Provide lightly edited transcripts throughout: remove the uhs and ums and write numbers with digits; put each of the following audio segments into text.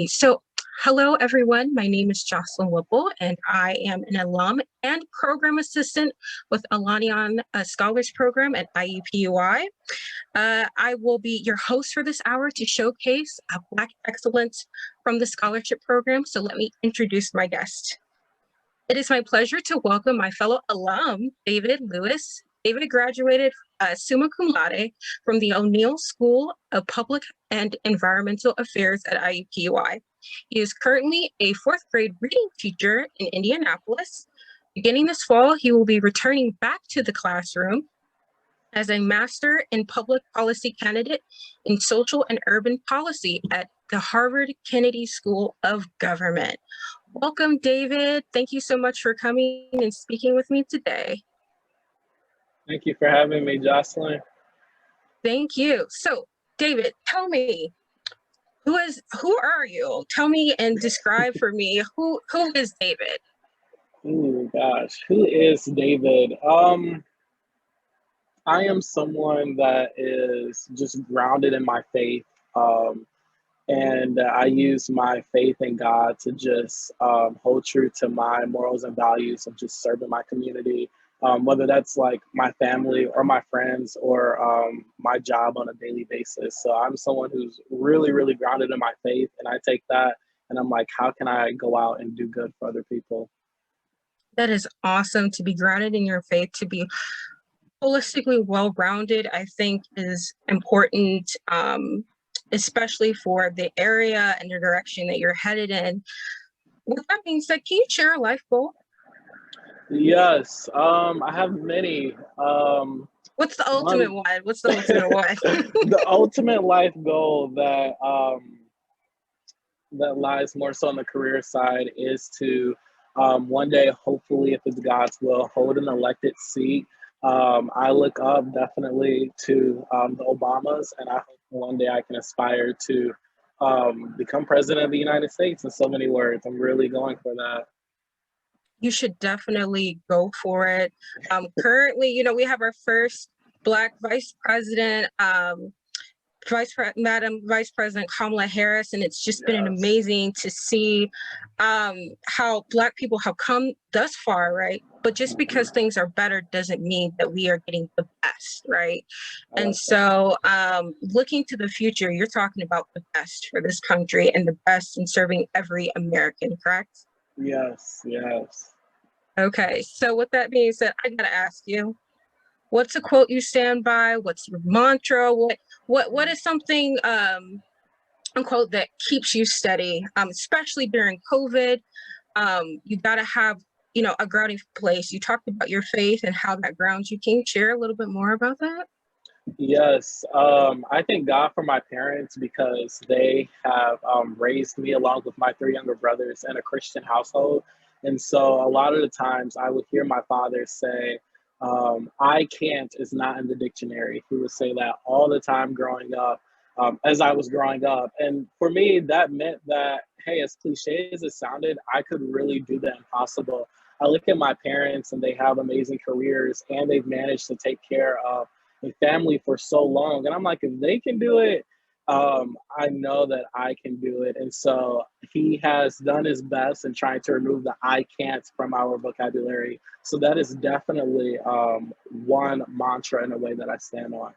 So, hello everyone. My name is Jocelyn Whipple, and I am an alum and program assistant with Olaniyan Scholars Program at IUPUI. I will be your host for this hour to showcase Black excellence from the scholarship program. So, let me introduce my guest. It is my pleasure to welcome my fellow alum, David Lewis. David graduated summa cum laude from the O'Neill School of Public and Environmental Affairs at IUPUI. He is currently a fourth grade reading teacher in Indianapolis. Beginning this fall, he will be returning back to the classroom as a Master in Public Policy candidate in Social and Urban Policy at the Harvard Kennedy School of Government. Welcome, David. Thank you so much for coming and speaking with me today. Thank you for having me, Jocelyn. Thank you. So, David, tell me, who are you? Tell me and describe for me who is David? Oh gosh, who is David? I am someone that is just grounded in my faith. And I use my faith in God to just hold true to my morals and values of just serving my community, whether that's like my family or my friends or my job on a daily basis. So I'm someone who's really, really grounded in my faith, and I take that and I'm like, how can I go out and do good for other people? That is awesome to be grounded in your faith, to be holistically well-rounded, I think is important, especially for the area and the direction that you're headed in. With that being said, can you share a life goal? Yes, I have many. What's the ultimate one? What's the ultimate one? The ultimate life goal that lies more so on the career side is to one day, hopefully, if it's God's will, hold an elected seat. I look up definitely to the Obamas, and I hope one day I can aspire to become president of the United States in so many words. I'm really going for that. You should definitely go for it. Currently, we have our first Black vice president, Madam Vice President Kamala Harris, and it's just been amazing to see how Black people have come thus far, right? But just because things are better doesn't mean that we are getting the best, right? And so looking to the future, you're talking about the best for this country and the best in serving every American, correct? Yes, yes. Okay, so with that being said, I gotta ask you, what's a quote you stand by? What's your mantra? What is something unquote that keeps you steady, especially during COVID? You gotta have a grounding place. You talked about your faith and how that grounds you. Can you share a little bit more about that? Yes, I thank God for my parents because they have raised me along with my three younger brothers in a Christian household. And so a lot of the times I would hear my father say, I can't is not in the dictionary. He would say that all the time growing up, as I was growing up. And for me, that meant that, hey, as cliche as it sounded, I could really do the impossible. I look at my parents and they have amazing careers and they've managed to take care of a family for so long. And I'm like, if they can do it, I know that I can do it. And so he has done his best in trying to remove the I can't from our vocabulary. So that is definitely one mantra in a way that I stand on.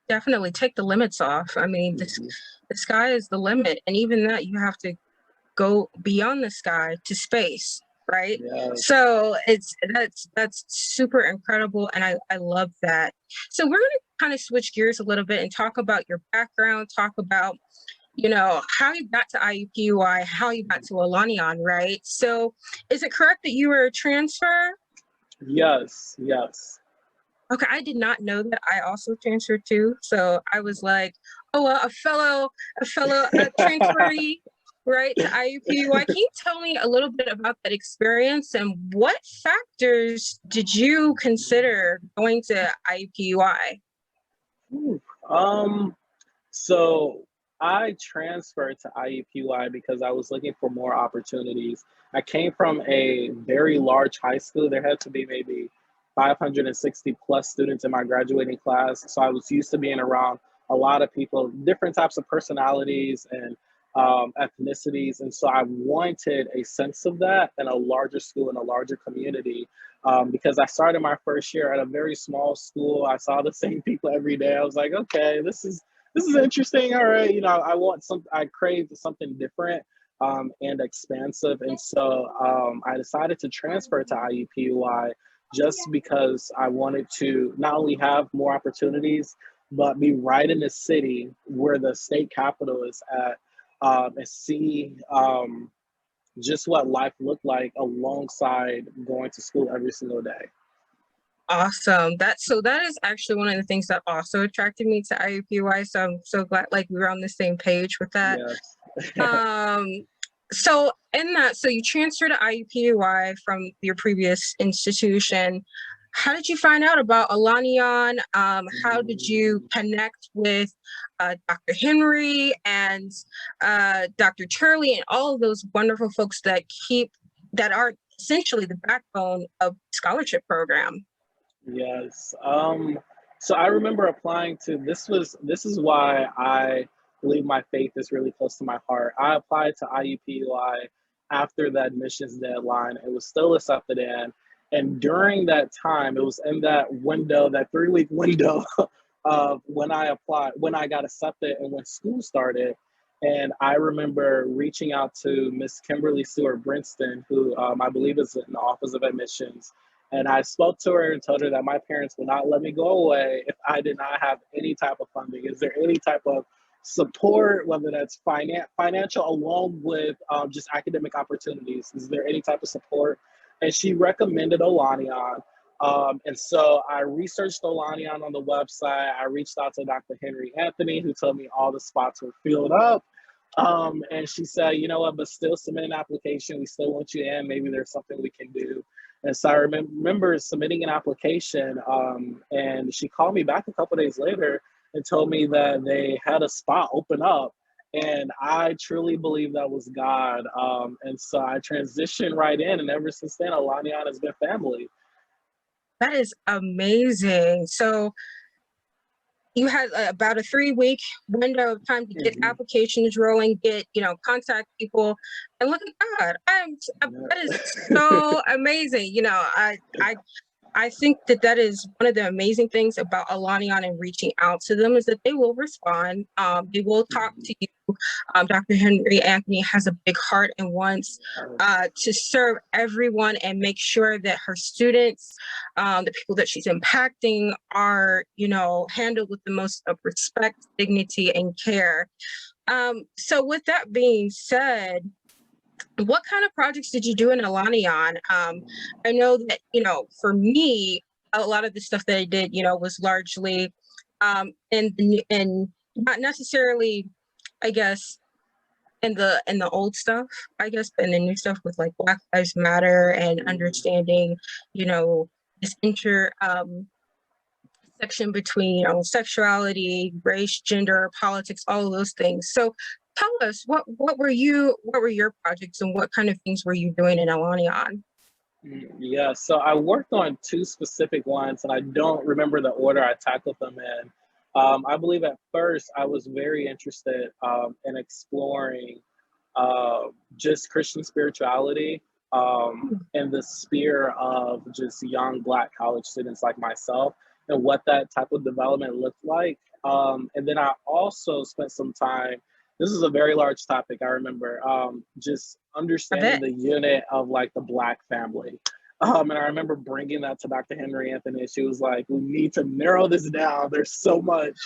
Definitely take the limits off. I mean, the sky is the limit, and even that you have to go beyond the sky to space, right? Yes. So that's super incredible, and I love that. So we're going to kind of switch gears a little bit and talk about your background, talk about how you got to IUPUI, how you got to Olaniyan, right? So is it correct that you were a transfer? Yes, yes. Okay, I did not know that. I also transferred too, so I was like, oh well, a fellow transferee, right, to IUPUI. Can you tell me a little bit about that experience and what factors did you consider going to IUPUI? So I transferred to IUPUI because I was looking for more opportunities. I came from a very large high school. There had to be maybe 560 plus students in my graduating class. So I was used to being around a lot of people, different types of personalities and ethnicities. And so I wanted a sense of that in a larger school, in a larger community, because I started my first year at a very small school. I saw the same people every day. I was like, okay, this is interesting. All right, I craved something different and expansive. And so I decided to transfer to IUPUI just because I wanted to not only have more opportunities, but be right in the city where the state capital is at, and see just what life looked like alongside going to school every single day. Awesome. That is actually one of the things that also attracted me to IUPUI. So I'm so glad like we were on the same page with that. Yes. So you transferred to IUPUI from your previous institution. How did you find out about Olaniyan? How did you connect with Dr. Henry and Dr. Turley and all of those wonderful folks that are essentially the backbone of the scholarship program? Yes. So I remember applying to this is why I believe my faith is really close to my heart. I applied to IUPUI after the admissions deadline. It was still accepted in. And during that time, it was in that window, that 3-week window of when I applied, when I got accepted and when school started. And I remember reaching out to Miss Kimberly Stewart Brinston, who I believe is in the Office of Admissions. And I spoke to her and told her that my parents would not let me go away if I did not have any type of funding. Is there any type of support, whether that's financial, along with just academic opportunities? Is there any type of support? And she recommended Olaniyan. And so I researched Olaniyan on the website. I reached out to Dr. Henry Anthony, who told me all the spots were filled up. And she said, you know what, but still submit an application. We still want you in. Maybe there's something we can do. And so I remember submitting an application, and she called me back a couple days later and told me that they had a spot open up. And I truly believe that was God. And so I transitioned right in. And ever since then, Olaniyan has been family. That is amazing. So you had about a 3-week window of time to get applications rolling, contact people, and look at God. That is so amazing. I think that is one of the amazing things about Elanion and reaching out to them is that they will respond. They will talk to you. Dr. Henry Anthony has a big heart and wants to serve everyone and make sure that her students, the people that she's impacting, are, handled with the most of respect, dignity, and care. So with that being said, what kind of projects did you do in Elanion? I know that, for me, a lot of the stuff that I did, was largely in not necessarily, I guess, in the old stuff, I guess, but in the new stuff with like Black Lives Matter and understanding, this section between, sexuality, race, gender, politics, all of those things. So tell us, what were your projects and what kind of things were you doing in Elanion? Yeah, so I worked on 2 specific ones, and I don't remember the order I tackled them in. I believe at first I was very interested in exploring just Christian spirituality in the sphere of just young Black college students like myself and what that type of development looked like. And then I also spent some time, this is a very large topic, I remember, just understanding the unit of like the Black family. And I remember bringing that to Dr. Henry Anthony. She was like, we need to narrow this down. There's so much.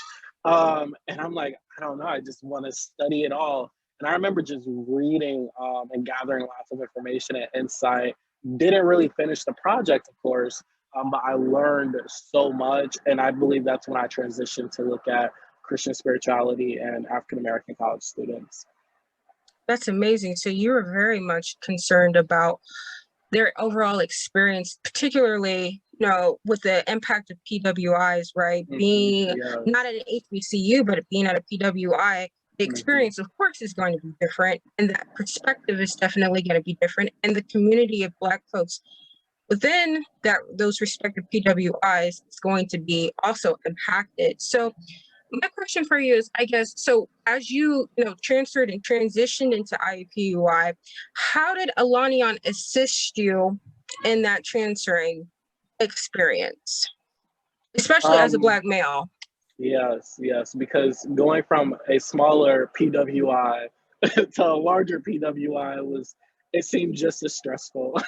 And I'm like, I don't know. I just want to study it all. And I remember just reading and gathering lots of information and insight. Didn't really finish the project, of course, but I learned so much. And I believe that's when I transitioned to look at Christian spirituality and African-American college students. That's amazing. So you were very much concerned about their overall experience, particularly, with the impact of PWIs, right? Being not at an HBCU, but being at a PWI, the experience, of course, is going to be different. And that perspective is definitely going to be different. And the community of Black folks within those respective PWIs is going to be also impacted. So my question for you is, I guess, so as transferred and transitioned into IUPUI, how did Elanion assist you in that transferring experience, especially as a Um, Black male? yes, because going from a smaller PWI to a larger PWI it seemed just as stressful.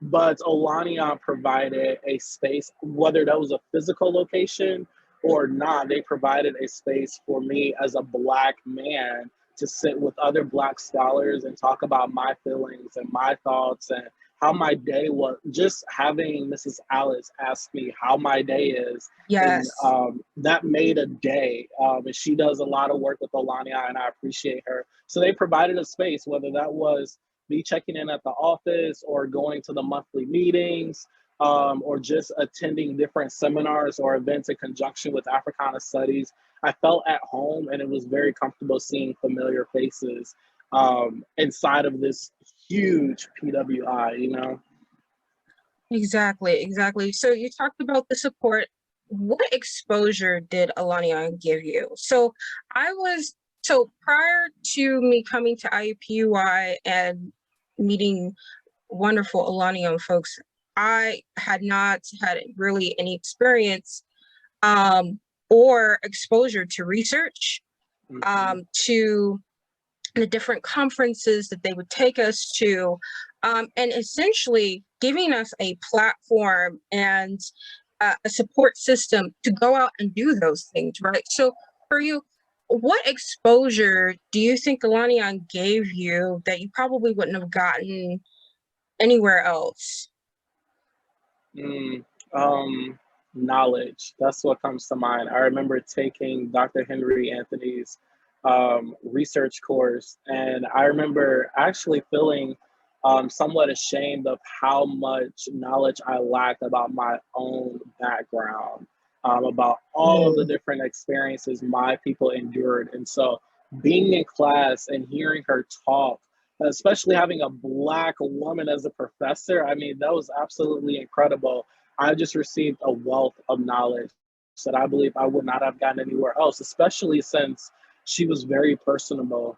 But Olaniyan provided a space, whether that was a physical location or not, they provided a space for me as a Black man to sit with other Black scholars and talk about my feelings and my thoughts and how my day was. Just having Mrs. Alice ask me how my day is, and Yes. that made a day. And she does a lot of work with Olania, and I appreciate her. So they provided a space, whether that was me checking in at the office or going to the monthly meetings, or just attending different seminars or events in conjunction with Africana Studies. I felt at home, and it was very comfortable seeing familiar faces inside of this huge PWI, you know? Exactly. So you talked about the support. What exposure did Alaniyan give you? So prior to me coming to IUPUI and meeting wonderful Alaniyan folks, I had not had really any experience or exposure to research, Mm-hmm. to the different conferences that they would take us to, and essentially giving us a platform and a support system to go out and do those things, right? So for you, what exposure do you think Elanion gave you that you probably wouldn't have gotten anywhere else? Mm, Knowledge. That's what comes to mind. I remember taking Dr. Henry Anthony's research course, and I remember actually feeling somewhat ashamed of how much knowledge I lacked about my own background, about all of the Mm, different experiences my people endured. And so being in class and hearing her talk, especially having a Black woman as a professor, I mean, that was absolutely incredible. I just received a wealth of knowledge that I believe I would not have gotten anywhere else, especially since she was very personable.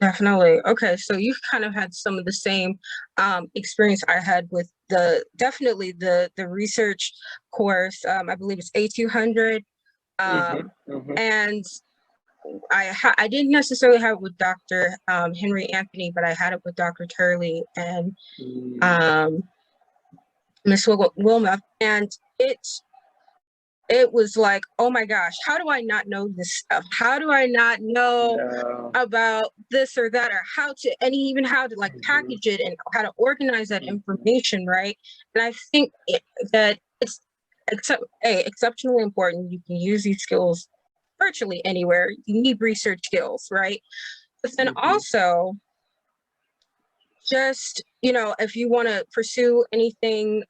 definitely. Okay, so you kind of had some of the same experience I had with the research course. I believe it's A200. Hmm. Um, Hmm. and I didn't necessarily have it with Dr. Henry Anthony, but I had it with Dr. Turley and Mm, um, Miss Wilma, and it was like, oh my gosh, how do I not know this stuff? How do I not know yeah. about this or that, or how to, and even how to like Hmm. package it and how to organize that Hmm. information, right? And I think that it's exceptionally important. You can use these skills virtually anywhere. You need research skills, right? But then Hmm. also, just if you want to pursue anything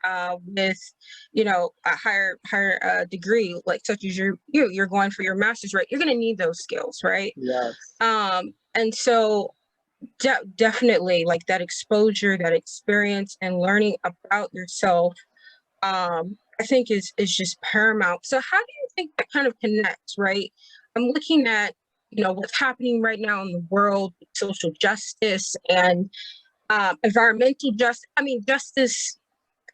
with a higher degree, like such as you're going for your master's, right? You're going to need those skills, right? Yes. And so definitely, like, that exposure, that experience, and learning about yourself, I think is just paramount. So how do you think that kind of connects, right? I'm looking at what's happening right now in the world, social justice and environmental justice. I mean, justice.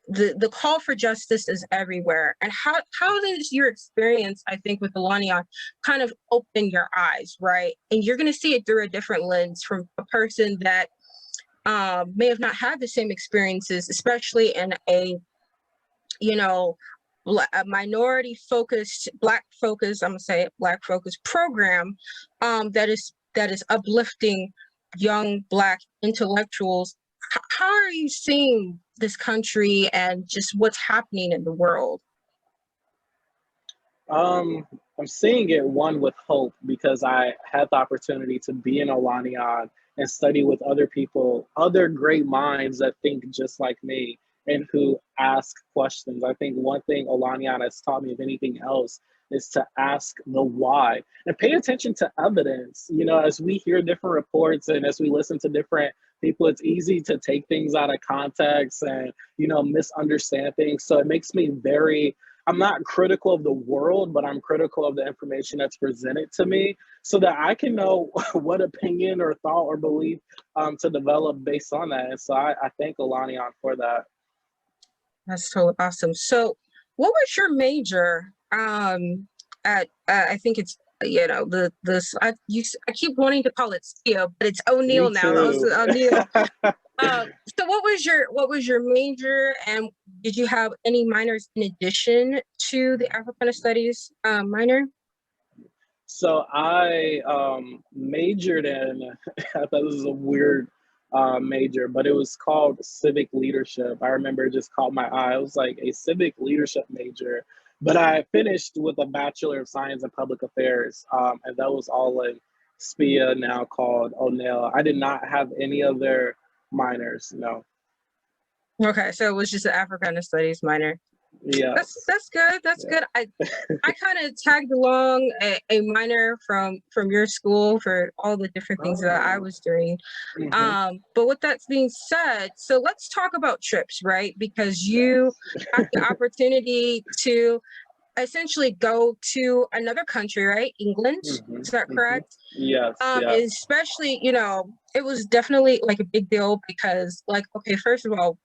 The call for justice is everywhere. And how does your experience, I think, with Elanion kind of open your eyes, right? And you're going to see it through a different lens from a person that may have not had the same experiences, especially in a you know a minority focused, Black focused, I'm gonna say it, Black focused program that is uplifting young Black intellectuals. How are you seeing this country and just what's happening in the world? Um, I'm seeing it one with hope because I had the opportunity to be in Olaniyan and study with other people, other great minds that think just like me and who ask questions. I think one thing Olaniyan has taught me, if anything else, is to ask the why and pay attention to evidence. You know, as we hear different reports and as we listen to different people, it's easy to take things out of context and, misunderstand things. So it makes me very I'm not critical of the world, but I'm critical of the information that's presented to me so that I can know what opinion or thought or belief to develop based on that. And so I thank Olaniyan for that. That's totally awesome. So, what was your major? At I think it's I keep wanting to call it SPIA, but it's Me O'Neill now. That was too. O'Neill. So what was your major, and did you have any minors in addition to the Africana Studies minor? So I majored in, I thought this was a weird major, but it was called civic leadership. I remember it just caught my eye. It was like a civic leadership major, but I finished with a Bachelor of Science in Public Affairs, and that was all in SPIA, now called O'Neill. I did not have any other minors, no. Okay, so it was just an Africana Studies minor. Yes. That's good. That's good. I kind of tagged along a minor from your school for all the different things that I was doing. But with that being said, so let's talk about trips, right? Because you have the opportunity to essentially go to another country, right? England, is that correct? Yes, yes. Especially, it was definitely like a big deal because, like, okay, first of all,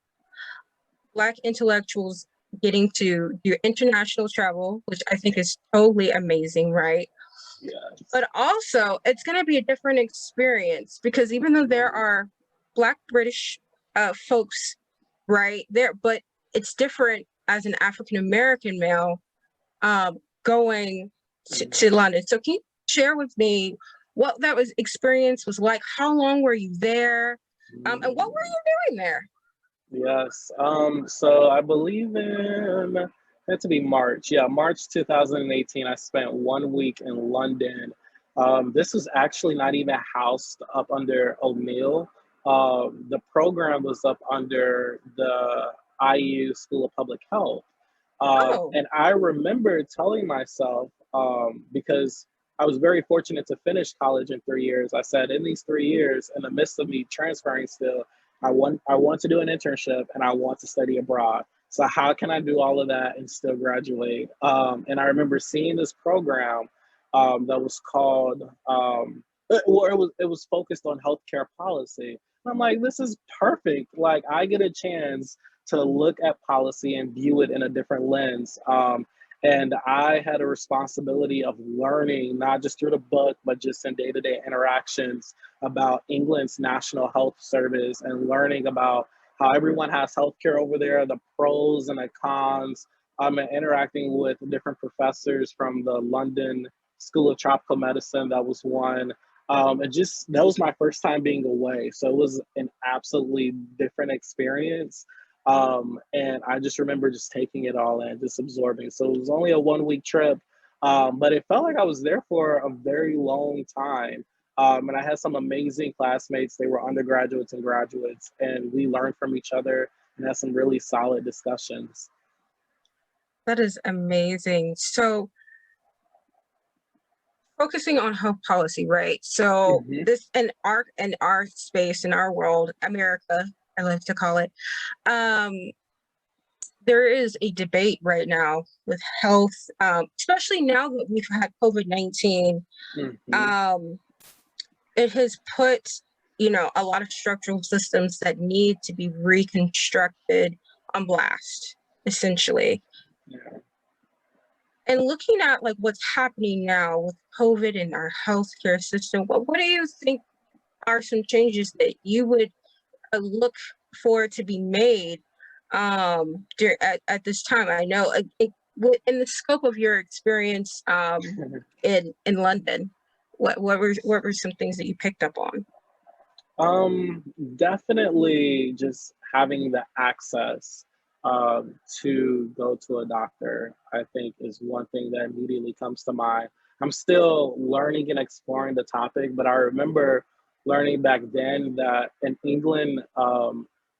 Black intellectuals getting to do international travel, which I think is totally amazing, right? Yes. But also, it's going to be a different experience because even though there are Black British folks, right there, but it's different as an African American male going to London. So, can you share with me what that experience was like? How long were you there? And what were you doing there? Yes. So I believe in had to be March. Yeah, March 2018. I spent 1 week in London. This was actually not even housed up under O'Neill. The program was up under the IU School of Public Health. And I remember telling myself, because I was very fortunate to finish college in 3 years. I said, in these 3 years, in the midst of me transferring still, I want to do an internship and I want to study abroad. So how can I do all of that and still graduate? And I remember seeing this program that was called, it was focused on healthcare policy. And I'm like, this is perfect. Like I get a chance to look at policy and view it in a different lens. And I had a responsibility of learning, not just through the book, but just in day-to-day interactions about England's National Health Service and learning about how everyone has healthcare over there, the pros and the cons, and interacting with different professors from the London School of Tropical Medicine. That was one. That was my first time being away. So it was an absolutely different experience. And I just remember just taking it all in, just absorbing. So it was only a 1 week trip, but it felt like I was there for a very long time. And I had some amazing classmates. They were undergraduates and graduates, and we learned from each other and had some really solid discussions. That is amazing. So focusing on health policy, right? So this in our space, in our world, America, I like to call it, there is a debate right now with health, especially now that we've had COVID-19. It has put, a lot of structural systems that need to be reconstructed on blast, essentially. Yeah. And looking at like what's happening now with COVID in our healthcare system, what do you think are some changes that you would look for to be made at this time? I know in the scope of your experience in London, what were some things that you picked up on? Definitely just having the access to go to a doctor, I think is one thing that immediately comes to mind. I'm still learning and exploring the topic, but I remember learning back then that in England,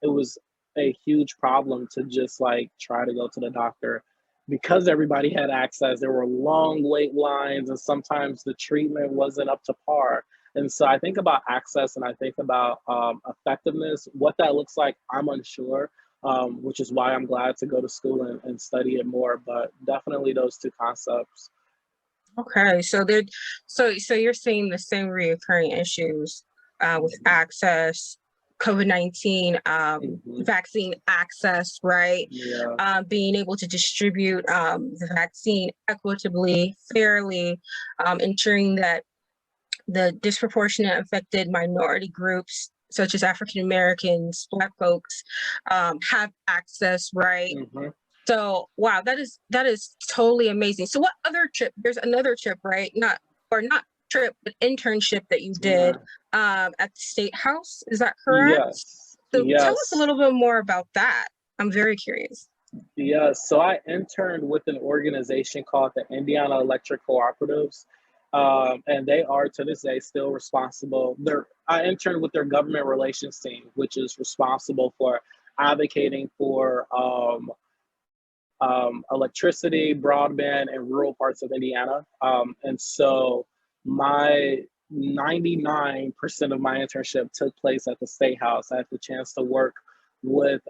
it was a huge problem to just like try to go to the doctor because everybody had access. There were long wait lines, and sometimes the treatment wasn't up to par. And so I think about access and I think about effectiveness. What that looks like, I'm unsure. which is why I'm glad to go to school and study it more. But definitely those two concepts. Okay, so so you're seeing the same reoccurring issues with access, COVID-19, vaccine access, right? Yeah. Being able to distribute the vaccine equitably, fairly, ensuring that the disproportionate affected minority groups, such as African Americans, Black folks, have access, right? hmm So wow, that is totally amazing. So what other trip? There's another trip, right? Not trip, but internship that you did Yeah. at the State House. Is that correct? Yes. So tell us a Yes. little bit more about that. I'm very curious. Yes. So I interned with an organization called the Indiana Electric Cooperatives. And they are to this day still responsible. I interned with their government relations team, which is responsible for advocating for electricity, broadband, and rural parts of Indiana. And so my 99% of my internship took place at the State House. I had the chance to work with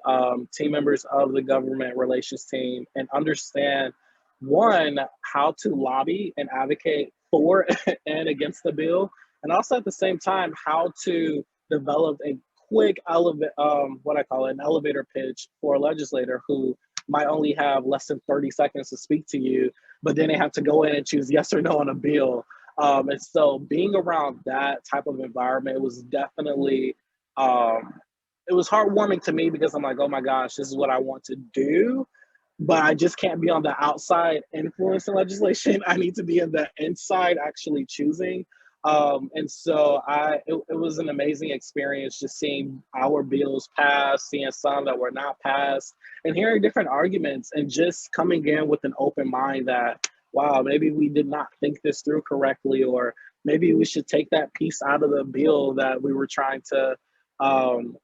team members of the government relations team and understand, one, how to lobby and advocate for and against the bill, and also at the same time, how to develop a quick what I call an elevator pitch for a legislator who might only have less than 30 seconds to speak to you, but then they have to go in and choose yes or no on a bill. And so being around that type of environment was definitely, it was heartwarming to me because I'm like, oh my gosh, this is what I want to do. But I just can't be on the outside influencing legislation. I need to be in the inside actually choosing. And so it was an amazing experience just seeing our bills pass, seeing some that were not passed, and hearing different arguments, and just coming in with an open mind that, wow, maybe we did not think this through correctly, or maybe we should take that piece out of the bill that we were trying to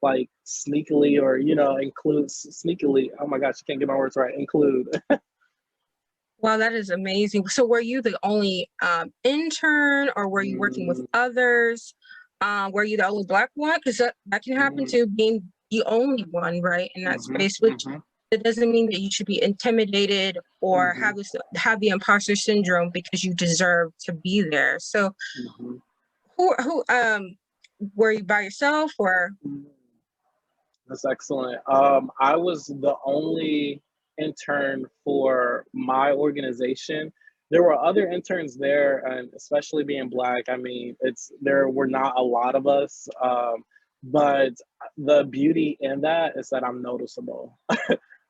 like sneakily, or include sneakily. Oh my gosh, I can't get my words right. Include. Wow, that is amazing. So were you the only intern, or were you working with Mm, others? Were you the only Black one? Because that can happen mm, too, being the only one, right, in that mhm, space, which mhm, that doesn't mean that you should be intimidated or mhm, have the imposter syndrome because you deserve to be there. So mhm. who were you by yourself or That's excellent. I was the only intern for my organization. There were other interns there, and especially being Black, I mean, there were not a lot of us. But the beauty in that is that I'm noticeable,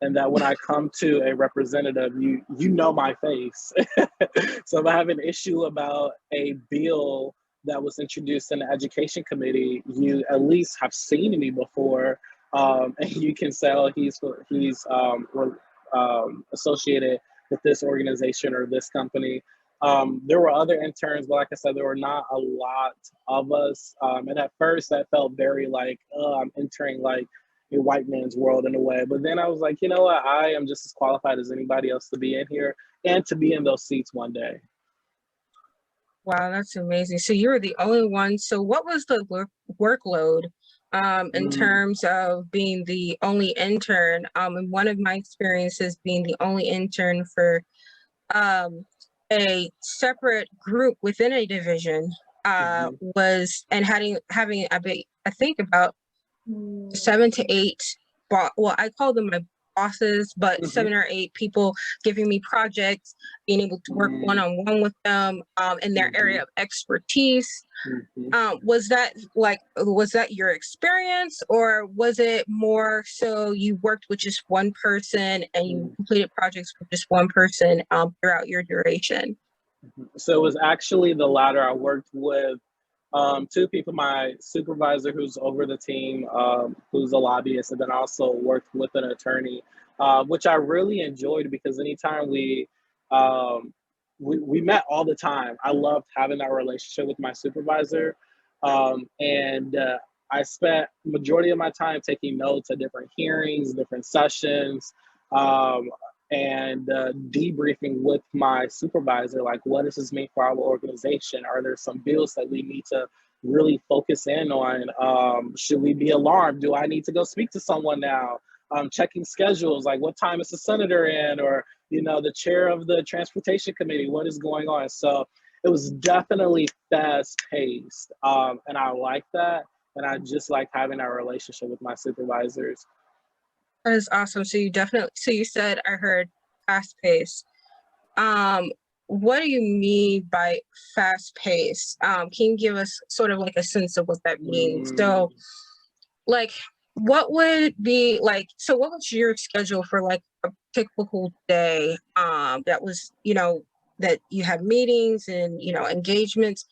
and that when I come to a representative, you know my face. So if I have an issue about a bill that was introduced in the education committee, you at least have seen me before, and you can tell he's associated with this organization or this company. There were other interns, but like I said, there were not a lot of us. And at first, that felt very like, oh, I'm entering like a white man's world in a way. But then I was like, you know what? I am just as qualified as anybody else to be in here and to be in those seats one day. wow, that's amazing. So you were the only one. So what was the workload in Mm, terms of being the only intern? And one of my experiences being the only intern for um, a separate group within a division mhm, was and having I think about 7 to 8 well, I call them my bosses, but mhm, 7 or 8 people giving me projects, being able to work mm, one-on-one with them in their mhm, area of expertise. mhm, Was that your experience, or was it more so you worked with just one person and you mm. completed projects with just one person throughout your duration? So it was actually the latter. I worked with two people, my supervisor who's over the team, who's a lobbyist, and then I also worked with an attorney, which I really enjoyed because anytime um, we met all the time. I loved having that relationship with my supervisor, and I spent majority of my time taking notes at different hearings, different sessions, um, and debriefing with my supervisor, like, what does this mean for our organization? Are there some bills that we need to really focus in on? Should we be alarmed? Do I need to go speak to someone now? checking schedules, like what time is the senator in, or, you know, the chair of the transportation committee, what is going on. So it was definitely fast paced. And I like that. And I just like having that relationship with my supervisors. That is awesome. So you said, I heard fast paced. What do you mean by fast paced? Can you give us sort of like a sense of what that means? So like, what would be like, so what was your schedule for like a typical day, that was, you know, that you had meetings and, you know, engagements?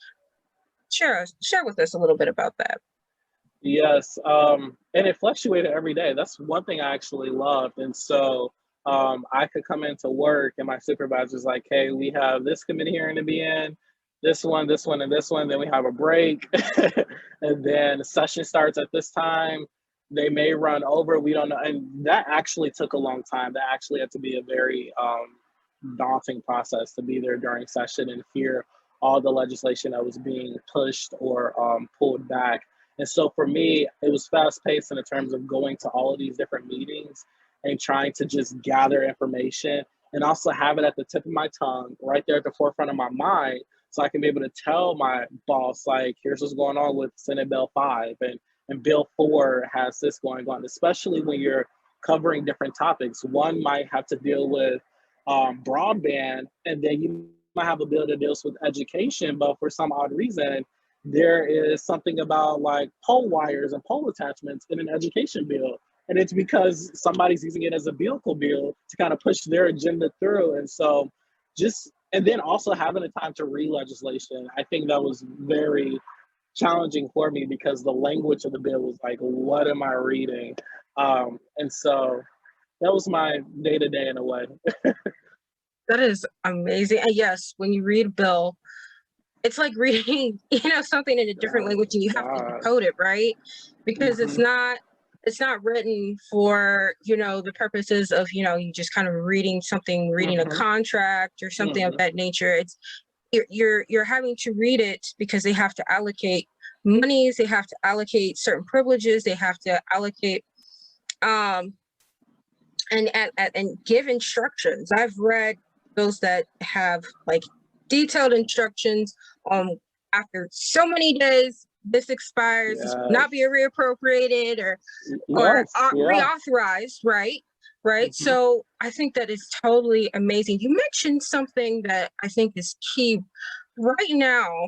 Share with us a little bit about that. Yes, and it fluctuated every day. That's one thing I actually loved. And so I could come into work and my supervisor's like, hey, we have this committee hearing to be in, this one, this one, and this one. Then we have a break. And then session starts at this time. They may run over. We don't know. And that actually took a long time. That actually had to be a very daunting process to be there during session and hear all the legislation that was being pushed or pulled back. And so for me, it was fast paced in the terms of going to all of these different meetings and trying to just gather information and also have it at the tip of my tongue, right there at the forefront of my mind, so I can be able to tell my boss, like, here's what's going on with Senate Bill 5 and Bill 4 has this going on, especially when you're covering different topics. One might have to deal with broadband, and then you might have a bill that deals with education, but for some odd reason, there is something about like pole wires and pole attachments in an education bill. And it's because somebody's using it as a vehicle bill to kind of push their agenda through. And so and then also having the time to read legislation, I think that was very challenging for me because the language of the bill was like, what am I reading? And so that was my day to day in a way. That is amazing. And yes, when you read a bill, it's like reading, you know, something in a different language and you have to decode it, right? Because it's not written for, you know, the purposes of, you know, you just kind of reading a contract or something of that nature. It's you're having to read it because they have to allocate monies, they have to allocate certain privileges, they have to allocate and give instructions. I've read those that have like detailed instructions after so many days this expires, this will not be reappropriated or reauthorized, right? So I think that is totally amazing. You mentioned something that I think is key right now.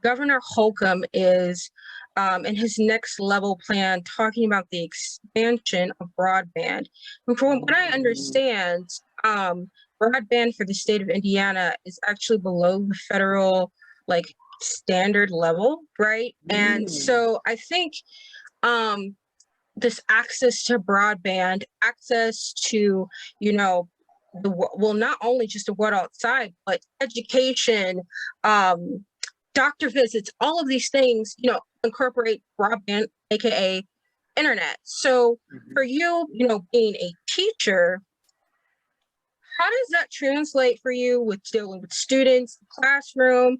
Governor Holcomb is in his next level plan talking about the expansion of broadband. And from what I understand, broadband for the state of Indiana is actually below the federal like standard level, right? And so I think this access to broadband, access to, you know, not only just the world outside, but education, doctor visits, all of these things, you know, incorporate broadband, aka internet. So for you, you know, being a teacher, how does that translate for you with dealing with students, classroom,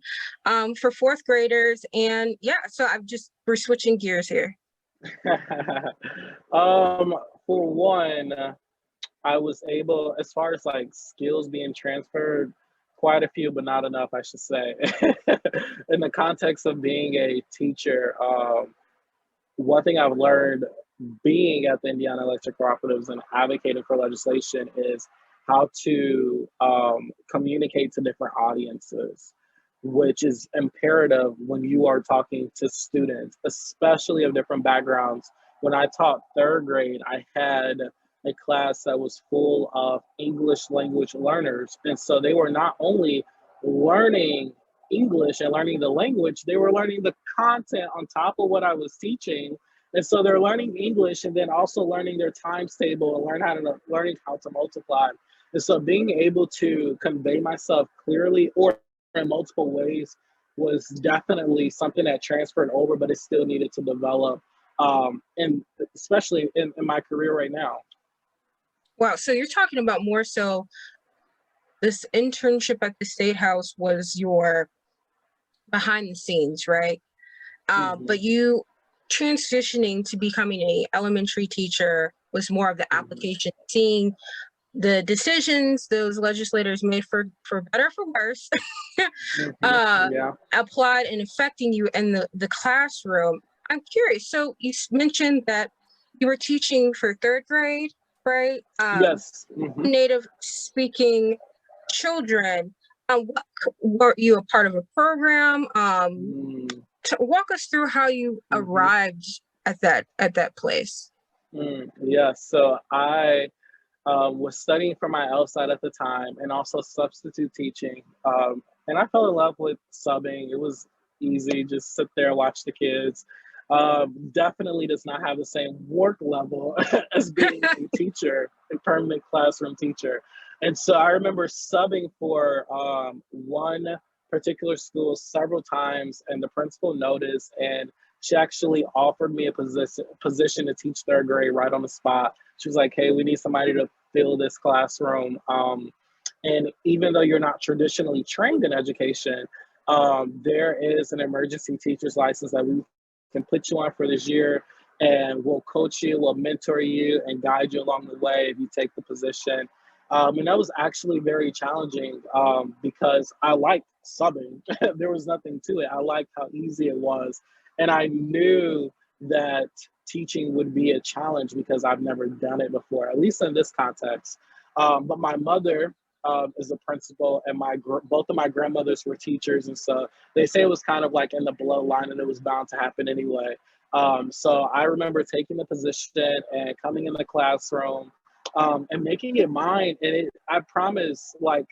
for fourth graders? And yeah, so we're switching gears here. For one, I was able, as far as like skills being transferred, quite a few, but not enough, I should say. In the context of being a teacher, one thing I've learned being at the Indiana Electric Cooperatives and advocating for legislation is how to communicate to different audiences, which is imperative when you are talking to students, especially of different backgrounds. When I taught third grade, I had a class that was full of English language learners. And so they were not only learning English and learning the language, they were learning the content on top of what I was teaching. And so they're learning English and then also learning their times table and learning how to multiply. And so being able to convey myself clearly or in multiple ways was definitely something that transferred over, but it still needed to develop, and especially in my career right now. Wow, so you're talking about more so this internship at the State House was your behind the scenes, right? But you transitioning to becoming a elementary teacher was more of the application, seeing the decisions those legislators made for better or for worse applied and affecting you in the classroom. I'm curious. So you mentioned that you were teaching for third grade, right? Yes. Native speaking children. Were you a part of a program? Walk us through how you arrived at that place. Yeah. So I was studying for my LSAT at the time and also substitute teaching. And I fell in love with subbing. It was easy, just sit there, watch the kids. Definitely does not have the same work level as being a teacher, a permanent classroom teacher. And so I remember subbing for one particular school several times, and the principal noticed, and she actually offered me a position to teach third grade right on the spot. She was like, hey, we need somebody to fill this classroom. And even though you're not traditionally trained in education, there is an emergency teacher's license that we can put you on for this year, and we'll coach you, we'll mentor you, and guide you along the way if you take the position. And that was actually very challenging because I liked subbing. There was nothing to it. I liked how easy it was. And I knew that teaching would be a challenge because I've never done it before, at least in this context. But my mother is a principal, and both of my grandmothers were teachers. And so they say it was kind of like in the bloodline, and it was bound to happen anyway. So I remember taking the position and coming in the classroom and making it mine. And I promise, like,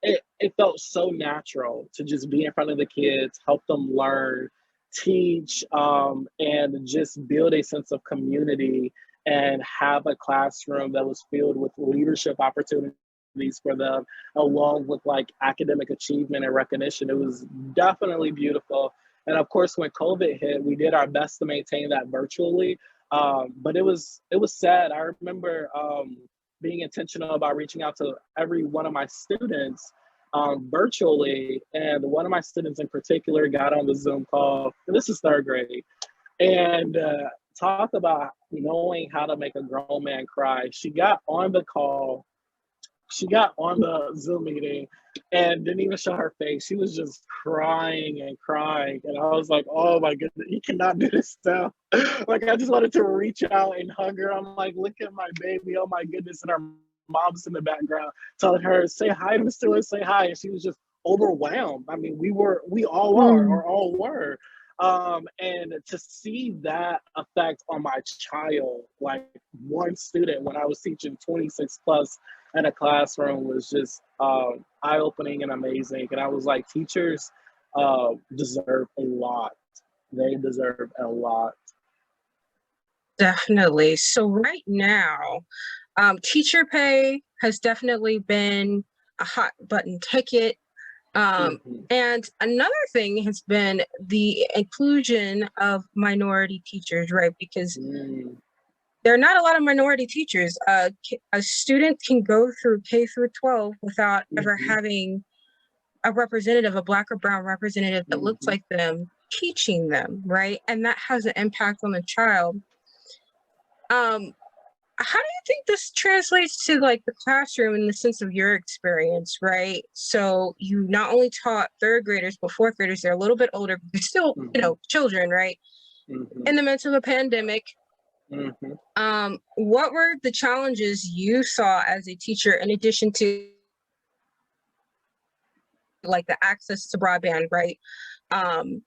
it felt so natural to just be in front of the kids, help them learn, teach, and just build a sense of community and have a classroom that was filled with leadership opportunities for them, along with like academic achievement and recognition. It was definitely beautiful. And of course, when COVID hit, we did our best to maintain that virtually. But it was sad. I remember being intentional about reaching out to every one of my students virtually. And one of my students in particular got on the Zoom call. This is third grade. And talk about knowing how to make a grown man cry. She got on the call. She got on the Zoom meeting and didn't even show her face. She was just crying and crying. And I was like, oh my goodness, you cannot do this stuff. Like, I just wanted to reach out and hug her. I'm like, look at my baby. Oh my goodness. And her mom's in the background telling her, say hi to Mr. Lewis, say hi. And she was just overwhelmed. I mean, we all are, or all were. And to see that effect on my child, like one student when I was teaching 26 plus in a classroom, was just eye-opening and amazing. And I was like, teachers deserve a lot. They deserve a lot. Definitely. So right now, teacher pay has definitely been a hot button ticket. And another thing has been the inclusion of minority teachers, right? Because there are not a lot of minority teachers. A student can go through K through 12 without ever having a representative, a Black or brown representative that looks like them, teaching them, right? And that has an impact on the child. How do you think this translates to like the classroom in the sense of your experience, right? So you not only taught third graders, but fourth graders, they're a little bit older, but they're still, children, right? In the midst of a pandemic, what were the challenges you saw as a teacher in addition to like the access to broadband, right?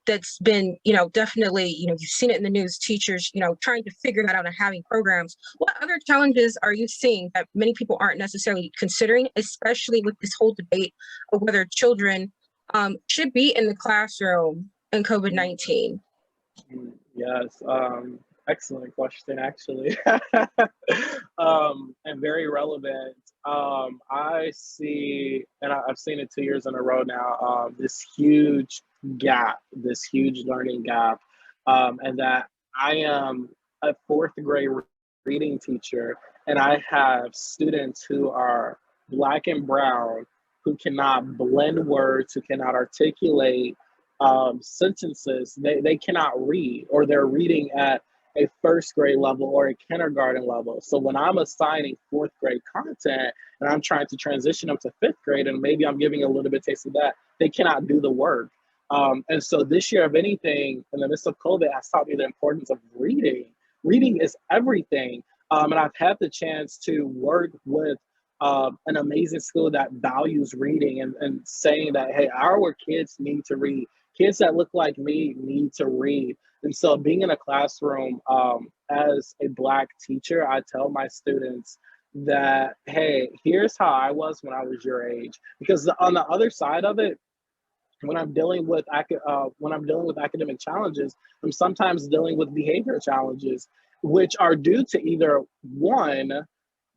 That's been, definitely, you've seen it in the news, teachers, trying to figure that out and having programs. What other challenges are you seeing that many people aren't necessarily considering, especially with this whole debate of whether children should be in the classroom in COVID-19? Yes, excellent question, actually, and very relevant. I see, and I've seen it 2 years in a row now, this huge gap, this huge learning gap, and that I am a fourth grade reading teacher, and I have students who are Black and brown who cannot blend words, who cannot articulate sentences. They cannot read, or they're reading at a first grade level or a kindergarten level. So when I'm assigning fourth grade content and I'm trying to transition them to fifth grade, and maybe I'm giving a little bit taste of that, they cannot do the work. And so this year, if anything, in the midst of COVID, has taught me the importance of reading. Reading is everything. And I've had the chance to work with an amazing school that values reading, and saying that, hey, our kids need to read. Kids that look like me need to read. And so being in a classroom as a Black teacher, I tell my students that, hey, here's how I was when I was your age. Because on the other side of it, when I'm dealing with academic challenges, I'm sometimes dealing with behavior challenges, which are due to either one,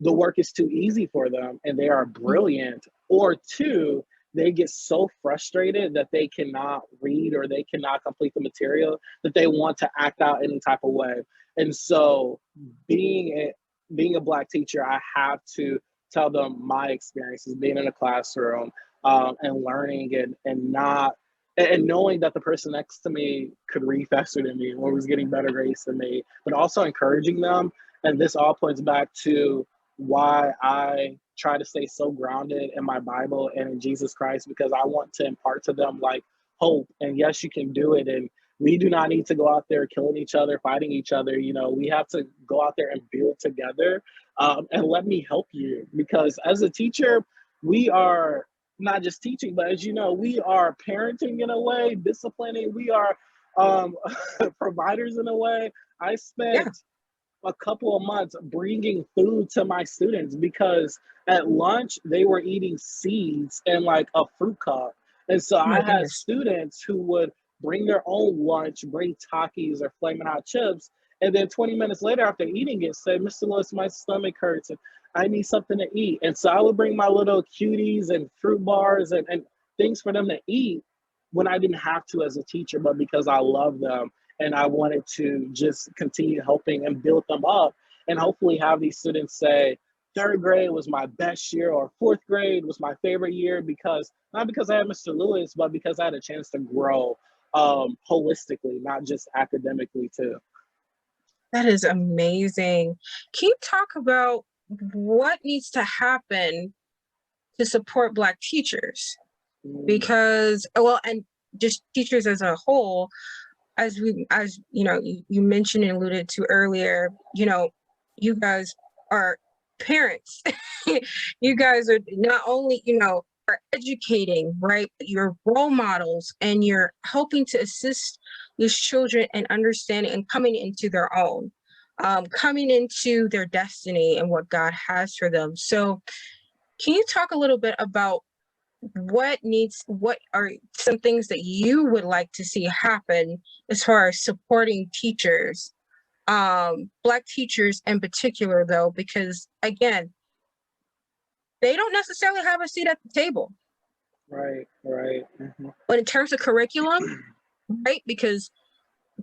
the work is too easy for them and they are brilliant, or two, they get so frustrated that they cannot read or they cannot complete the material that they want to act out any type of way. And so being a Black teacher, I have to tell them my experiences being in a classroom, and learning, and knowing that the person next to me could read faster than me or was getting better grades than me, but also encouraging them. And this all points back to why I try to stay so grounded in my Bible and in Jesus Christ, because I want to impart to them like hope. And yes, you can do it. And we do not need to go out there killing each other, fighting each other. You know, we have to go out there and build together. And let me help you, because as a teacher, we are not just teaching, but as you know, we are parenting in a way, disciplining. We are providers in a way. I spent a couple of months bringing food to my students because at lunch they were eating seeds and like a fruit cup. And so I had students who would bring their own lunch, bring Takis or Flamin' Hot chips, and then 20 minutes later after eating it, say, Mr. Lewis, my stomach hurts and I need something to eat. And so I would bring my little cuties and fruit bars and things for them to eat when I didn't have to as a teacher, but because I love them. And I wanted to just continue helping and build them up, and hopefully have these students say, third grade was my best year, or fourth grade was my favorite year, because not because I had Mr. Lewis, but because I had a chance to grow holistically, not just academically too. That is amazing. Can you talk about what needs to happen to support Black teachers? Because, well, and just teachers as a whole, as you know, you mentioned and alluded to earlier, you know, you guys are parents. You guys are not only, you know, are educating, right? You're role models, and you're helping to assist these children in understanding and coming into their own, coming into their destiny and what God has for them. So can you talk a little bit about what are some things that you would like to see happen as far as supporting teachers, Black teachers in particular, though, because again, they don't necessarily have a seat at the table. Right. Mm-hmm. But in terms of curriculum, right, because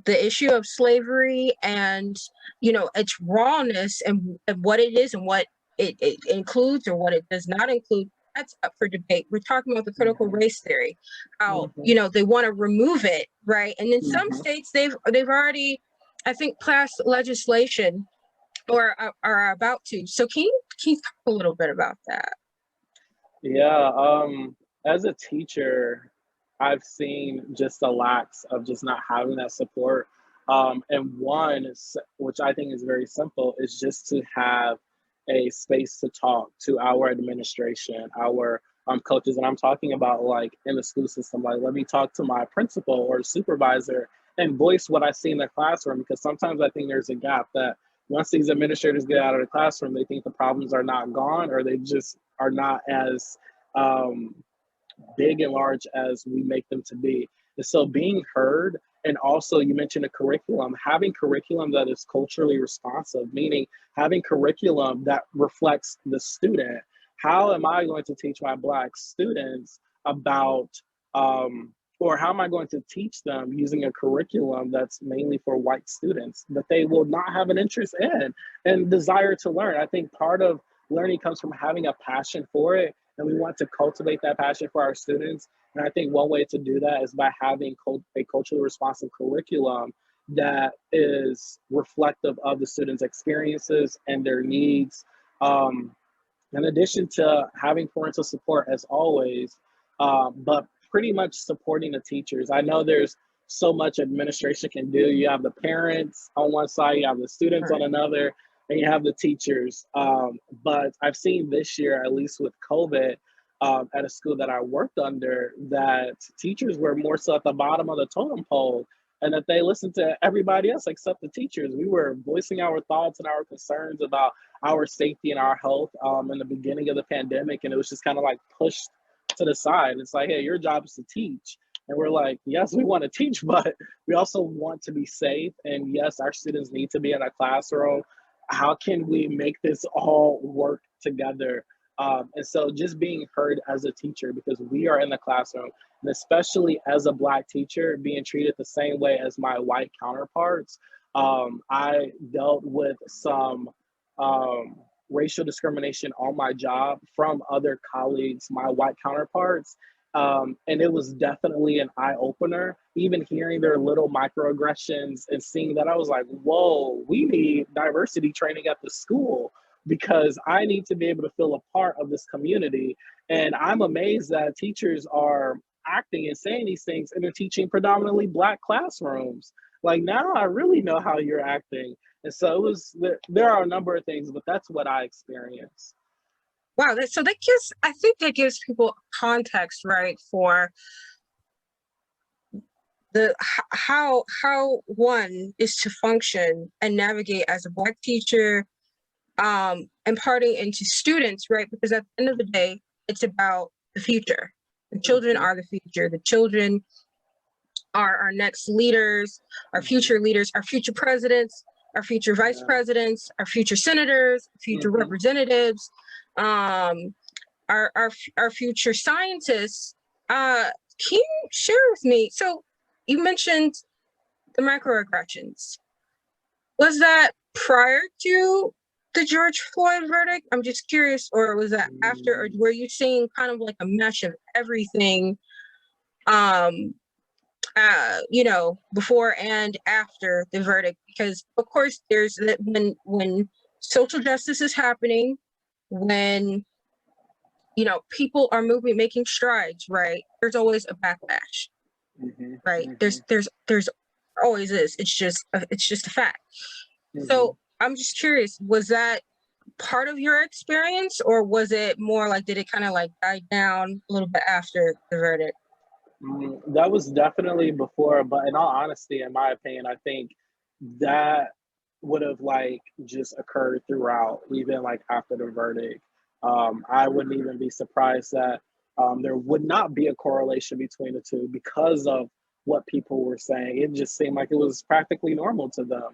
the issue of slavery and, you know, its rawness and what it is and what it includes or what it does not include, that's up for debate. We're talking about the critical race theory, how, you know, they want to remove it, right? And in some states, they've already, I think, passed legislation or are about to. So can you talk a little bit about that? Yeah, as a teacher, I've seen just the lacks of just not having that support. And one, which I think is very simple, is just to have a space to talk to our administration, our coaches. And I'm talking about like in the school system, like let me talk to my principal or supervisor and voice what I see in the classroom, because sometimes I think there's a gap that once these administrators get out of the classroom, they think the problems are not gone, or they just are not as big and large as we make them to be. And so being heard, and also you mentioned a curriculum, having curriculum that is culturally responsive, meaning having curriculum that reflects the student. How am I going to teach my Black students about, or how am I going to teach them using a curriculum that's mainly for white students that they will not have an interest in and desire to learn? I think part of learning comes from having a passion for it, and we want to cultivate that passion for our students. And I think one way to do that is by having a culturally responsive curriculum that is reflective of the students' experiences and their needs. Um, in addition to having parental support as always, but pretty much supporting the teachers. I know there's so much administration can do. You have the parents on one side, you have the students on another, and you have the teachers. But I've seen this year, at least with COVID, at a school that I worked under, that teachers were more so at the bottom of the totem pole, and that they listened to everybody else except the teachers. We were voicing our thoughts and our concerns about our safety and our health in the beginning of the pandemic, and it was just kind of like pushed to the side. It's like, hey, your job is to teach. And we're like, yes, we want to teach, but we also want to be safe. And yes, our students need to be in a classroom. How can we make this all work together? And so just being heard as a teacher, because we are in the classroom, and especially as a Black teacher, being treated the same way as my white counterparts. I dealt with some racial discrimination on my job from other colleagues, my white counterparts. And it was definitely an eye opener, even hearing their little microaggressions and seeing that. I was like, whoa, we need diversity training at the school, because I need to be able to feel a part of this community. And I'm amazed that teachers are acting and saying these things, and they're teaching predominantly Black classrooms. Like, now I really know how you're acting. And so it was, there are a number of things, but that's what I experienced. Wow, so that gives, I think that gives people context, right, for the how one is to function and navigate as a Black teacher, imparting into students, right? Because at the end of the day, it's about the future. The children are the future. The children are our next leaders, our future leaders, our future presidents, our future vice presidents, our future senators, future representatives, our future scientists. Can you share with me? So you mentioned the microaggressions. Was that prior to the George Floyd verdict? I'm just curious, or was that after, or were you seeing kind of like a mesh of everything, you know, before and after the verdict? Because of course there's that when social justice is happening, when, you know, people are making strides, right? There's always a backlash, right? There's always is. It's just a fact. So I'm just curious, was that part of your experience, or was it more like, did it kind of like die down a little bit after the verdict? That was definitely before, but in all honesty, in my opinion, I think that would have like just occurred throughout, even like after the verdict. I wouldn't even be surprised that there would not be a correlation between the two, because of what people were saying. It just seemed like it was practically normal to them.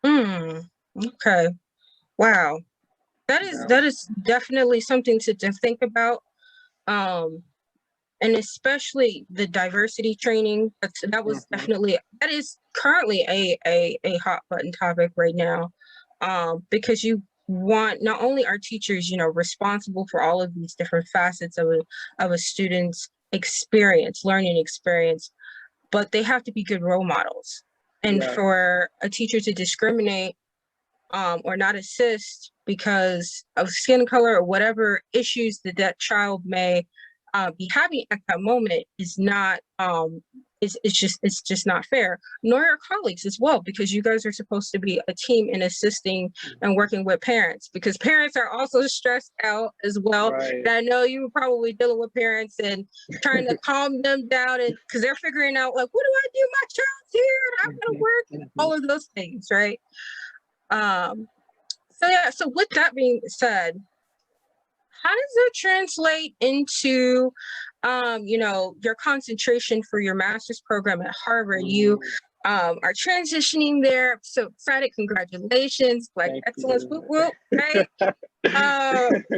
Okay. Wow. That is definitely something to think about. And especially the diversity training. That was definitely, that is currently a hot button topic right now. Because you want, not only are teachers, you know, responsible for all of these different facets of a student's experience, learning experience, but they have to be good role models. And for a teacher to discriminate or not assist because of skin color or whatever issues that child may be having at that moment is not, it's just not fair. Nor your colleagues as well, because you guys are supposed to be a team in assisting and working with parents, because parents are also stressed out as well. And I know you were probably dealing with parents and trying to calm them down, and because they're figuring out like, what do I do? My child's here and I'm gonna work, and all of those things, right? So yeah, so with that being said, how does that translate into, you know, your concentration for your master's program at Harvard? You are transitioning there. So excited, congratulations, like excellence, whoop whoop, right?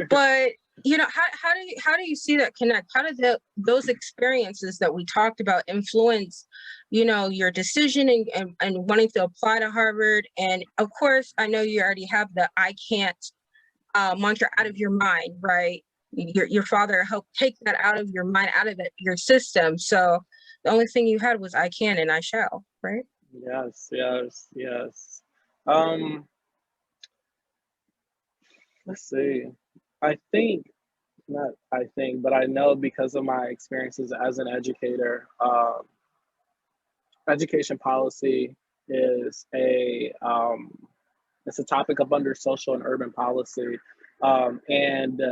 But you know, how do you see that connect? How did those experiences that we talked about influence, you know, your decision and wanting to apply to Harvard? And of course, I know you already have the "I can't" mantra out of your mind, right? Your father helped take that out of your mind, out of your system. So the only thing you had was "I can" and "I shall," right? Yes, yes, yes. Um, let's see. I think, not I think, but I know because of my experiences as an educator, education policy is it's a topic up under social and urban policy, and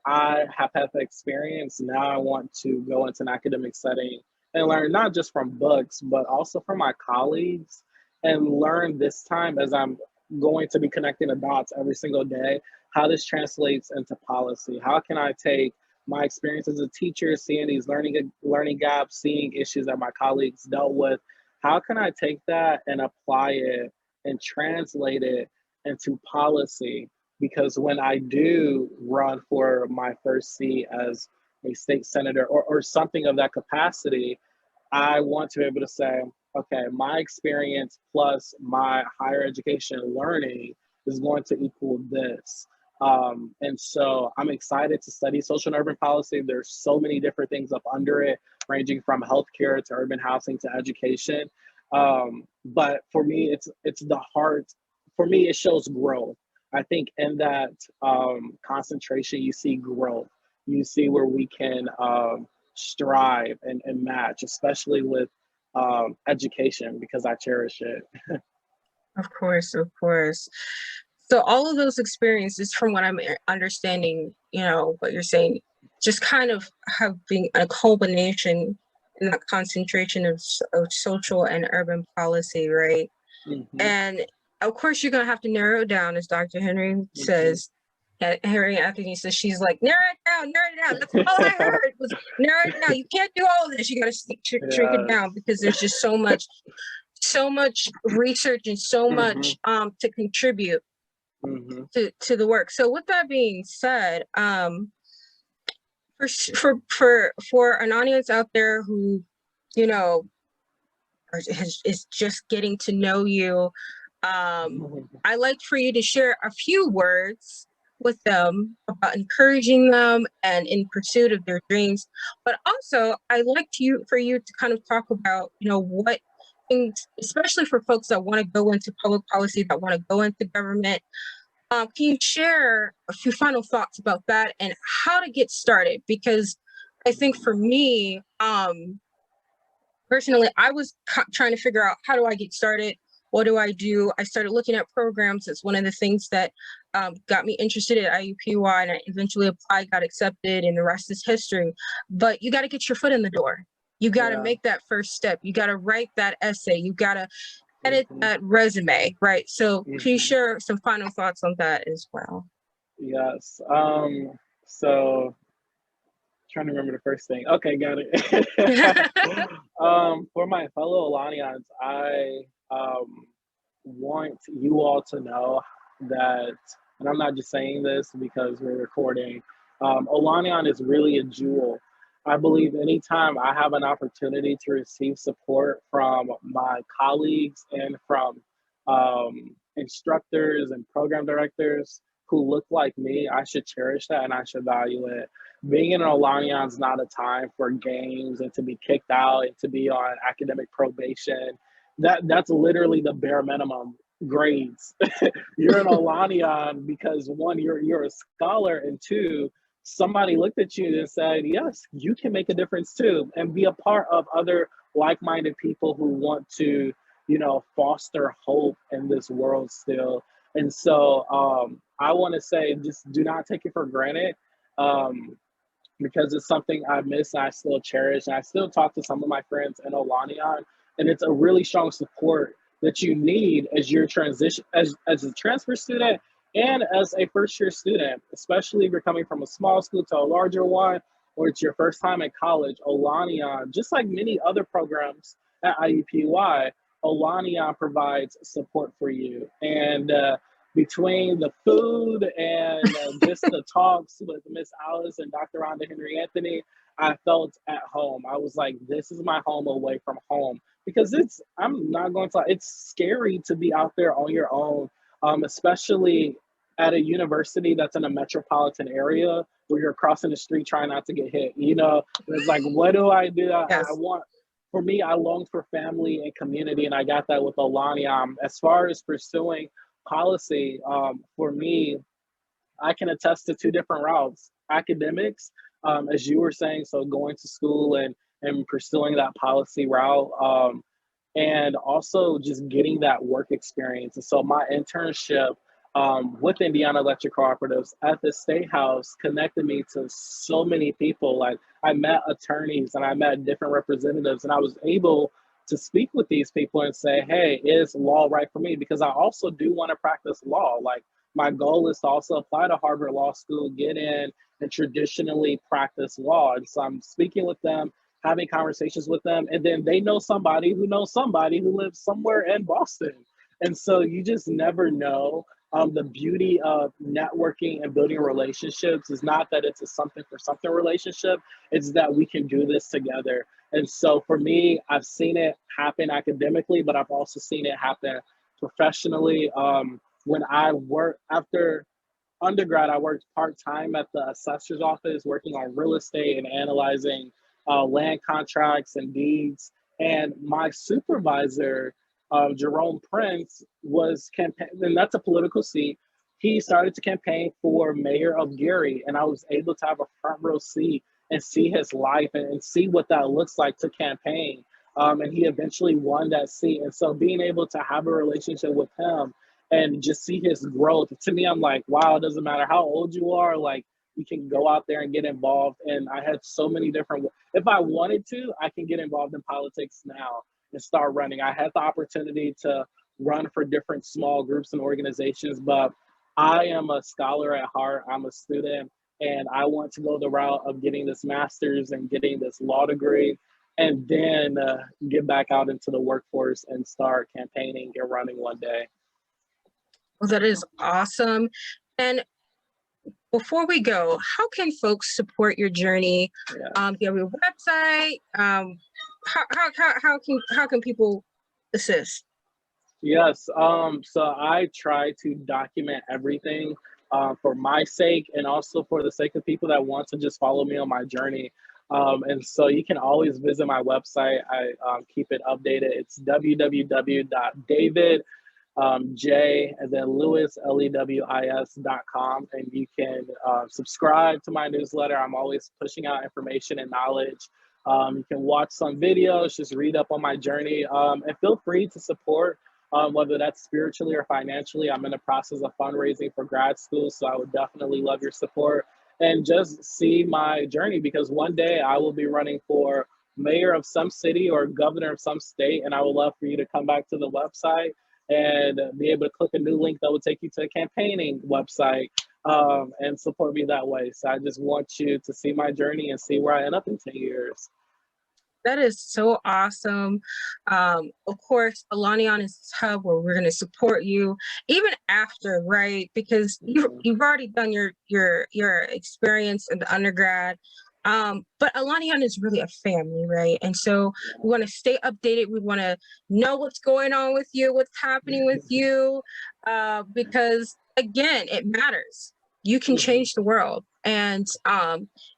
I have had the experience. Now I want to go into an academic setting and learn not just from books, but also from my colleagues and learn this time as I'm going to be connecting the dots every single day, how this translates into policy. How can I take my experience as a teacher, seeing these learning gaps, seeing issues that my colleagues dealt with, how can I take that and apply it and translate it into policy? Because when I do run for my first seat as a state senator or something of that capacity, I want to be able to say, okay, my experience plus my higher education learning is going to equal this. And so I'm excited to study social and urban policy. There's so many different things up under it, ranging from healthcare to urban housing to education. But for me, it's the heart. For me, it shows growth. I think in that concentration, you see growth. You see where we can strive and match, especially with education, because I cherish it. Of course, of course. So all of those experiences, from what I'm understanding, what you're saying, just kind of have been a culmination in that concentration of social and urban policy, right? Hmm. And of course, you're going to have to narrow it down, as Dr. Henry Hmm. says. Henry Anthony says, she's like, narrow it down, narrow it down. That's all I heard was narrow it down. You can't do all of this. You got to shrink it down Yes. because there's just so much research and so Hmm. much to contribute Hmm. to the work. So with that being said, for an audience out there who, you know, is just getting to know you, I like for you to share a few words with them about encouraging them and in pursuit of their dreams. But also, I like for you to kind of talk about, what things, especially for folks that want to go into public policy, that want to go into government. Can you share a few final thoughts about that and how to get started? Because I think for me, personally, I was trying to figure out, how do I get started? What do I do? I started looking at programs. It's one of the things that got me interested at IUPUI, and I eventually applied, got accepted, and the rest is history. But you got to get your foot in the door. You got to Yeah. make that first step. You got to write that essay. You got to edit Hmm. that resume, right? So can you Hmm. share some final thoughts on that as well? Yes. So trying to remember the first thing. Okay, got it. For my fellow Olanians, I want you all to know that, and I'm not just saying this because we're recording, Olaniyan is really a jewel. I believe anytime I have an opportunity to receive support from my colleagues and from instructors and program directors who look like me, I should cherish that and I should value it. Being in an Olaniyan is not a time for games and to be kicked out and to be on academic probation. That's literally the bare minimum grades. You're an Olaniyan because one, you're a scholar, and two, somebody looked at you and said, yes, you can make a difference too, and be a part of other like-minded people who want to, foster hope in this world still. And so I want to say, just do not take it for granted. Um, because it's something I miss and I still cherish. And I still talk to some of my friends in Olaniyan, and it's a really strong support that you need as your transition as a transfer student and as a first year student, especially if you're coming from a small school to a larger one, or it's your first time in college. Olaniyan, just like many other programs at IUPUI, Olaniyan provides support for you. And between the food and just the talks with Miss Alice and Dr. Rhonda Henry Anthony, I felt at home. I was like, this is my home away from home. Because I'm not going to, it's scary to be out there on your own, especially at a university that's in a metropolitan area where you're crossing the street trying not to get hit. And it's like, what do I do? I Yes. want for me, I longed for family and community, and I got that with Olaniyan. As far as pursuing policy, for me, I can attest to two different routes. Academics, as you were saying, so going to school and pursuing that policy route, and also just getting that work experience. And so my internship with Indiana Electric Cooperatives at the State House connected me to so many people. Like I met attorneys and I met different representatives, and I was able to speak with these people and say, hey, is law right for me? Because I also do want to practice law. Like my goal is to also apply to Harvard Law School, get in and traditionally practice law. And so I'm speaking with them, having conversations with them, and then they know somebody who lives somewhere in Boston. And so you just never know. The beauty of networking and building relationships is not that it's a something for something relationship, it's that we can do this together. And so for me, I've seen it happen academically, but I've also seen it happen professionally. When I worked after undergrad, I worked part-time at the assessor's office, working on real estate and analyzing land contracts and deeds. And my supervisor, Jerome Prince, was campaigning, and that's a political seat. He started to campaign for mayor of Gary, and I was able to have a front row seat and see his life and see what that looks like to campaign. And he eventually won that seat. And so being able to have a relationship with him and just see his growth, to me, I'm like, wow, it doesn't matter how old you are, like you can go out there and get involved. And I had so many different, if I wanted to, I can get involved in politics now and start running. I had the opportunity to run for different small groups and organizations, but I am a scholar at heart. I'm a student, and I want to go the route of getting this master's and getting this law degree, and then get back out into the workforce and start campaigning and running one day. Well, that is awesome. And before we go, how can folks support your journey? Yeah. Do you have your website? How can people assist? Yes. So I try to document everything for my sake and also for the sake of people that want to just follow me on my journey. And so you can always visit my website. I keep it updated. It's www.david J and then Lewis, LEWIS.com. And you can subscribe to my newsletter. I'm always pushing out information and knowledge. You can watch some videos, just read up on my journey, and feel free to support, whether that's spiritually or financially. I'm in the process of fundraising for grad school, so I would definitely love your support. And just see my journey, because one day I will be running for mayor of some city or governor of some state, and I would love for you to come back to the website and be able to click a new link that will take you to a campaigning website, and support me that way. So I just want you to see my journey and see where I end up in 10 years. That is so awesome. Of course, Elanion is this hub where we're going to support you even after, right? Because you've already done your experience in the undergrad. But Elanion is really a family, right? And so we want to stay updated. We want to know what's going on with you, what's happening with you, because again, it matters. You can change the world. And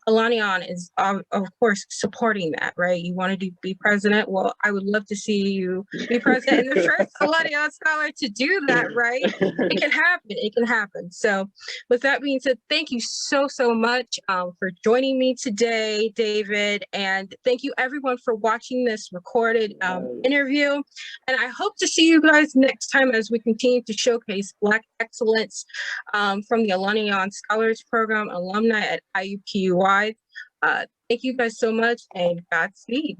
Elanion is, of course, supporting that, right? You want to be president? Well, I would love to see you be president and the first Olaniyan scholar to do that, right? It can happen. It can happen. So with that being said, thank you so much for joining me today, David. And thank you, everyone, for watching this recorded interview. And I hope to see you guys next time as we continue to showcase Black excellence from the Olaniyan Scholars Program alumni at IUPUI. Thank you guys so much, and Godspeed.